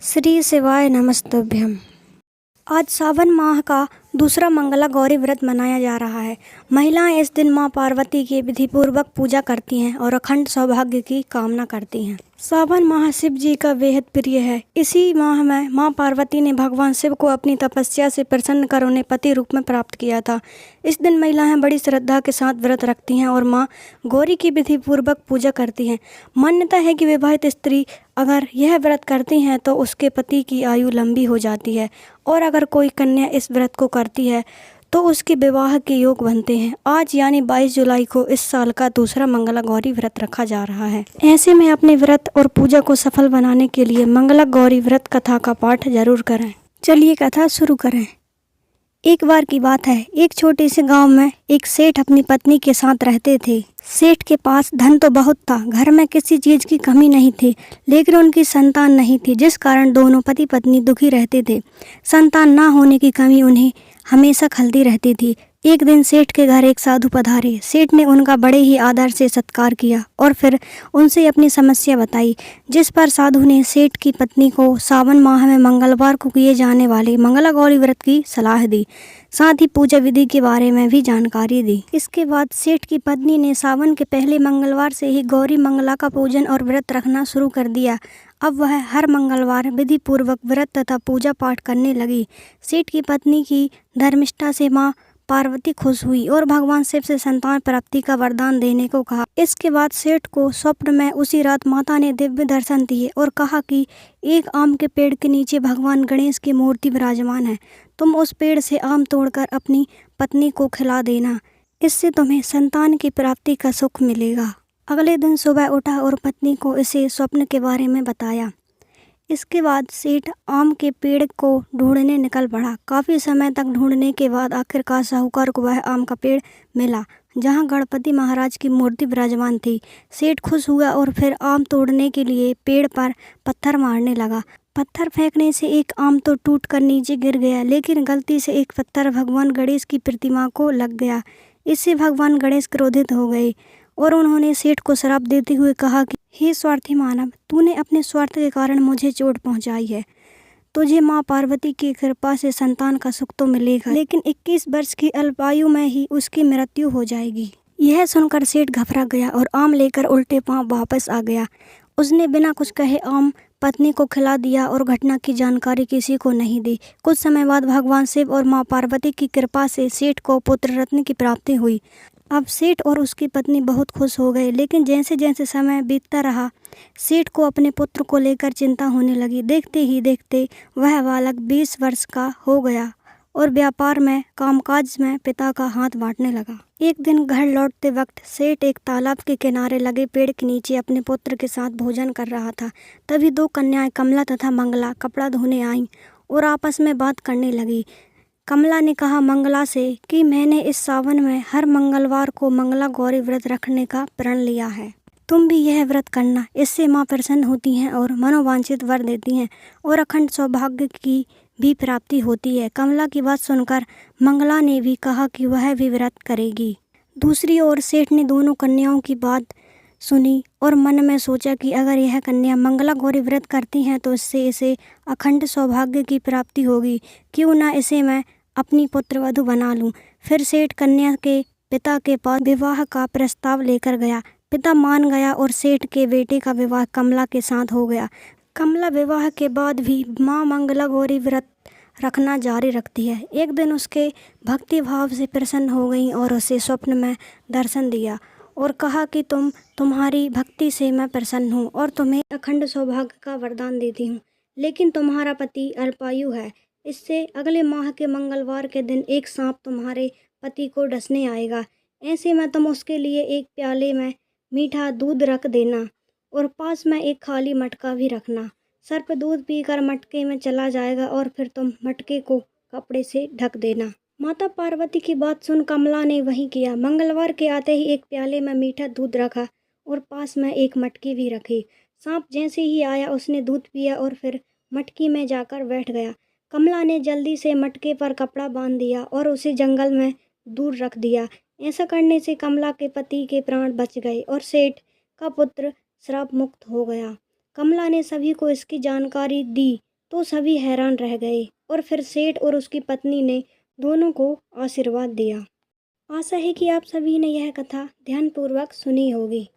श्री शिवाय नमस्तुभ्यम। आज सावन माह का दूसरा मंगला गौरी व्रत मनाया जा रहा है। महिलाएं इस दिन मां पार्वती की विधिपूर्वक पूजा करती हैं और अखंड सौभाग्य की कामना करती हैं। सावन माह शिव जी का बेहद प्रिय है। इसी माह में मां पार्वती ने भगवान शिव को अपनी तपस्या से प्रसन्न कर उन्हें पति रूप में प्राप्त किया था। इस दिन महिलाएं बड़ी श्रद्धा के साथ व्रत रखती हैं और मां गौरी की विधिपूर्वक पूजा करती हैं। मान्यता है कि विवाहित स्त्री अगर यह व्रत करती हैं तो उसके पति की आयु लंबी हो जाती है और अगर कोई कन्या इस व्रत को करती है तो उसके विवाह के योग बनते हैं। आज यानी 22 जुलाई को इस साल का दूसरा मंगला गौरी व्रत रखा जा रहा है। ऐसे में अपने व्रत और पूजा को सफल बनाने के लिए मंगला गौरी व्रत कथा का पाठ जरूर करें। चलिए कथा शुरू करें। एक बार की बात है, एक छोटे से गांव में एक सेठ अपनी पत्नी के साथ रहते थे। सेठ के पास धन तो बहुत था, घर में किसी चीज की कमी नहीं थी, लेकिन उनकी संतान नहीं थी, जिस कारण दोनों पति पत्नी दुखी रहते थे। संतान ना होने की कमी उन्हें हमेशा खलती रहती थी। एक दिन सेठ के घर एक साधु पधारे। सेठ ने उनका बड़े ही आदर से सत्कार किया और फिर उनसे अपनी समस्या बताई, जिस पर साधु ने सेठ की पत्नी को सावन माह में मंगलवार को किए जाने वाले मंगला गौरी व्रत की सलाह दी, साथ ही पूजा विधि के बारे में भी जानकारी दी। इसके बाद सेठ की पत्नी ने सावन के पहले मंगलवार से ही गौरी मंगला का पूजन और व्रत रखना शुरू कर दिया। अब वह हर मंगलवार विधि पूर्वक व्रत तथा पूजा पाठ करने लगी। सेठ की पत्नी की धर्मिष्ठा से मां पार्वती खुश हुई और भगवान शिव से संतान प्राप्ति का वरदान देने को कहा। इसके बाद सेठ को स्वप्न में उसी रात माता ने दिव्य दर्शन दिए और कहा कि एक आम के पेड़ के नीचे भगवान गणेश की मूर्ति विराजमान है। तुम उस पेड़ से आम तोड़कर अपनी पत्नी को खिला देना, इससे तुम्हें संतान की प्राप्ति का सुख मिलेगा। अगले दिन सुबह उठा और पत्नी को इसे स्वप्न के बारे में बताया। इसके बाद सेठ आम के पेड़ को ढूंढने निकल पड़ा। काफी समय तक ढूंढने के बाद आखिरकार साहूकार को वह आम का पेड़ मिला जहां गणपति महाराज की मूर्ति विराजमान थी। सेठ खुश हुआ और फिर आम तोड़ने के लिए पेड़ पर पत्थर मारने लगा। पत्थर फेंकने से एक आम तो टूटकर नीचे गिर गया, लेकिन गलती से एक पत्थर भगवान गणेश की प्रतिमा को लग गया। इससे भगवान गणेश क्रोधित हो गए और उन्होंने सेठ को श्राप देते हुए कहा कि हे स्वार्थी मानव, तूने अपने स्वार्थ के कारण मुझे चोट पहुंचाई है। तुझे मां पार्वती की कृपा से संतान का सुख तो मिलेगा, लेकिन 21 वर्ष की अल्पायु में ही उसकी मृत्यु हो जाएगी। यह सुनकर सेठ घबरा गया और आम लेकर उल्टे पांव वापस आ गया। उसने बिना कुछ कहे आम पत्नी को खिला दिया और घटना की जानकारी किसी को नहीं दी। कुछ समय बाद भगवान शिव और मां पार्वती की कृपा से सेठ को पुत्र रत्न की प्राप्ति हुई। अब सेठ और उसकी पत्नी बहुत खुश हो गए, लेकिन जैसे जैसे समय बीतता रहा सेठ को अपने पुत्र को लेकर चिंता होने लगी। देखते ही देखते वह बालक 20 वर्ष का हो गया और व्यापार में कामकाज में पिता का हाथ बांटने लगा। एक दिन घर लौटते वक्त सेठ एक तालाब के किनारे लगे पेड़ के नीचे अपने पुत्र के साथ भोजन कर रहा था। तभी दो कन्याएं कमला तथा मंगला कपड़ा धोने आईं और आपस में बात करने लगी। कमला ने कहा मंगला से कि मैंने इस सावन में हर मंगलवार को मंगला गौरी व्रत रखने का प्रण लिया है। तुम भी यह व्रत करना, इससे मां प्रसन्न होती हैं और मनोवांछित वर देती हैं और अखंड सौभाग्य की भी प्राप्ति होती है। कमला की बात सुनकर मंगला ने भी कहा कि वह भी व्रत करेगी। दूसरी ओर सेठ ने दोनों कन्याओं की बात सुनी और मन में सोचा कि अगर यह कन्या मंगला गौरी व्रत करती हैं तो इससे इसे अखंड सौभाग्य की प्राप्ति होगी। क्यों ना इसे मैं अपनी पुत्रवधू बना लूं। फिर सेठ कन्या के पिता के पास विवाह का प्रस्ताव लेकर गया। पिता मान गया और सेठ के बेटे का विवाह कमला के साथ हो गया। कमला विवाह के बाद भी मां मंगला गौरी व्रत रखना जारी रखती है। एक दिन उसके भक्ति भाव से प्रसन्न हो गई और उसे स्वप्न में दर्शन दिया और कहा कि तुम्हारी भक्ति से मैं प्रसन्न हूँ और तुम्हें अखंड सौभाग्य का वरदान देती हूँ, लेकिन तुम्हारा पति अल्पायु है। इससे अगले माह के मंगलवार के दिन एक सांप तुम्हारे पति को डसने आएगा। ऐसे में तुम उसके लिए एक प्याले में मीठा दूध रख देना और पास में एक खाली मटका भी रखना। सर्प दूध पीकर मटके में चला जाएगा और फिर तुम मटके को कपड़े से ढक देना। माता पार्वती की बात सुन कमला ने वही किया। मंगलवार के आते ही एक प्याले में मीठा दूध रखा और पास में एक मटकी भी रखी। सांप जैसे ही आया उसने दूध पिया और फिर मटकी में जाकर बैठ गया। कमला ने जल्दी से मटके पर कपड़ा बांध दिया और उसे जंगल में दूर रख दिया। ऐसा करने से कमला के पति के प्राण बच गए और सेठ का पुत्र श्राप मुक्त हो गया। कमला ने सभी को इसकी जानकारी दी तो सभी हैरान रह गए और फिर सेठ और उसकी पत्नी ने दोनों को आशीर्वाद दिया। आशा है कि आप सभी ने यह कथा ध्यानपूर्वक सुनी होगी।